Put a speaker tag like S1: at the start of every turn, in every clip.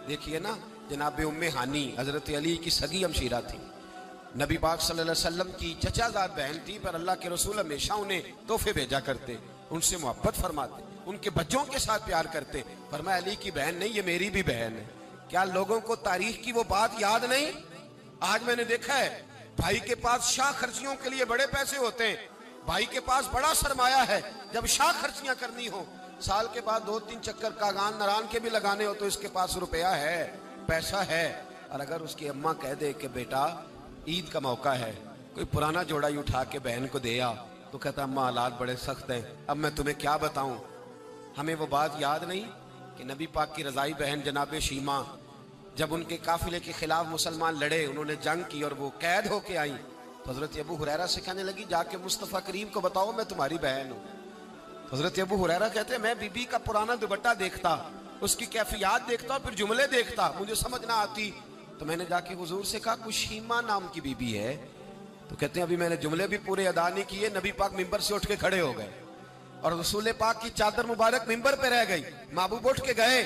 S1: دیکھیے نا جناب ام ہانی حضرت علی کی سگی ہمشیرہ تھی، نبی پاک صلی اللہ علیہ وسلم کی چچا زاد بہن تھی، پر اللہ کے رسول ہمیشہ انہیں تحفے بھیجا کرتے، ان سے محبت فرماتے، ان کے بچوں کے ساتھ پیار کرتے۔ فرمایا علی کی بہن نہیں، یہ میری بھی بہن ہے۔ کیا لوگوں کو تاریخ کی وہ بات یاد نہیں؟ آج میں نے دیکھا ہے بھائی کے پاس شاہ خرچیوں کے لیے بڑے پیسے ہوتے ہیں، بھائی کے پاس بڑا سرمایہ ہے، جب شاہ خرچیاں کرنی ہو، سال کے بعد 2-3 چکر کاغان نران کے بھی لگانے ہو تو اس کے پاس روپیہ ہے، پیسہ ہے۔ اور اگر اس کی اماں کہہ دے کہ بیٹا عید کا موقع ہے، کوئی پرانا جوڑا ہی اٹھا کے بہن کو دے آ، تو کہتا اماں حالات بڑے سخت ہیں، اب میں تمہیں کیا بتاؤں۔ ہمیں وہ بات یاد نہیں کہ نبی پاک کی رضائی بہن جناب شیمہ جب ان کے قافلے کے خلاف مسلمان لڑے، انہوں نے جنگ کی اور وہ قید ہو کے آئیں، تو حضرت ابو ہریرہ سے کہنے لگی جا کے مصطفیٰ کریم کو بتاؤ میں تمہاری بہن ہوں۔ حضرت ابو ہریرہ کہتے ہیں میں بی بی کا پرانا دوپٹہ دیکھتا، اس کی کیفیات دیکھتا اور پھر جملے دیکھتا، مجھے سمجھ نہ آتی، تو میں نے جا کے حضور سے کہا کوئی شیمہ نام کی بی بی ہے؟ تو کہتے ہیں ابھی میں نے جملے بھی پورے ادا نہیں کیے، نبی پاک ممبر سے اٹھ کے کھڑے ہو گئے اور رسول پاک کی چادر مبارک ممبر پہ رہ گئی، محبوب اٹھ کے گئے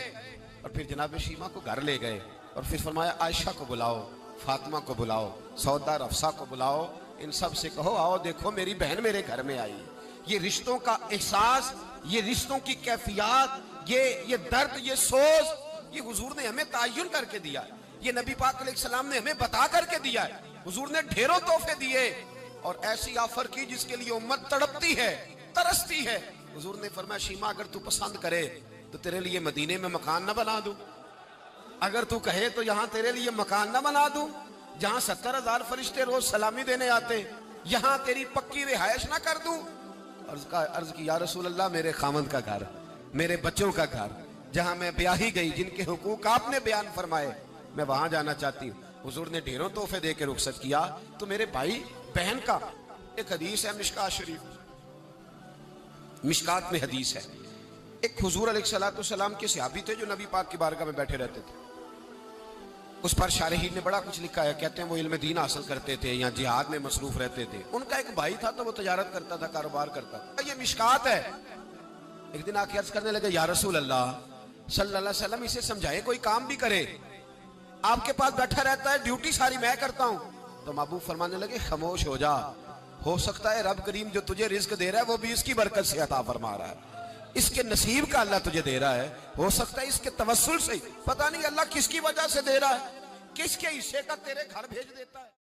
S1: اور پھر جناب شیمہ کو گھر لے گئے اور پھر فرمایا عائشہ کو بلاؤ، فاطمہ کو بلاؤ، سودا افسا کو بلاؤ، ان سب سے کہو آؤ دیکھو میری بہن میرے گھر میں آئی۔ یہ رشتوں کا احساس، یہ رشتوں کی کیفیات، یہ درد، یہ سوز، یہ حضور نے ہمیں تعین کر کے دیا ہے، یہ نبی پاک علیہ السلام نے ہمیں بتا کر کے دیا ہے۔ حضور نے ڈھیروں تحفے دیے اور ایسی آفر کی جس کے لیے امت تڑپتی ہے، ترستی ہے۔ حضور نے فرمایا شیمہ اگر تو پسند کرے تو تیرے لیے مدینے میں مکان نہ بنا دوں، اگر تو کہے تو یہاں تیرے لیے مکان نہ بنا دوں جہاں 70,000 فرشتے روز سلامی دینے آتے، یہاں تیری پکی رہائش نہ کر دوں۔ عرض کی یا رسول اللہ میرے خامند کا گھر، میرے بچوں کا گھر، جہاں میں بیاہی گئی، جن کے حقوق آپ نے بیان فرمائے، میں وہاں جانا چاہتی ہوں۔ حضور نے ڈھیروں تحفے دے کے رخصت کیا۔ تو میرے بھائی بہن کا ایک حدیث ہے مشکات شریف، مشکات میں حدیث ہے، ایک حضور علیہ السلام کے صحابی تھے جو نبی پاک کی بارگاہ میں بیٹھے رہتے تھے، اس پر شارحین نے بڑا کچھ لکھا ہے، کہتے ہیں وہ علم دین حاصل کرتے تھے یا جہاد میں مصروف رہتے تھے۔ ان کا ایک بھائی تھا تو وہ تجارت کرتا تھا، کاروبار کرتا تھا، یہ مشکات ہے۔ ایک دن آ کے عرض کرنے لگے یا رسول اللہ صلی اللہ علیہ وسلم اسے سمجھائے کوئی کام بھی کرے، آپ کے پاس بیٹھا رہتا ہے، ڈیوٹی ساری میں کرتا ہوں۔ تو محبوب فرمانے لگے خاموش ہو جا، ہو سکتا ہے رب کریم جو تجھے رزق دے رہا ہے وہ بھی اس کی برکت سے عطا فرما رہا ہے، اس کے نصیب کا اللہ تجھے دے رہا ہے، ہو سکتا ہے اس کے توسل سے، پتہ نہیں اللہ کس کی وجہ سے دے رہا ہے، کس کے حصے کا تیرے گھر بھیج دیتا ہے۔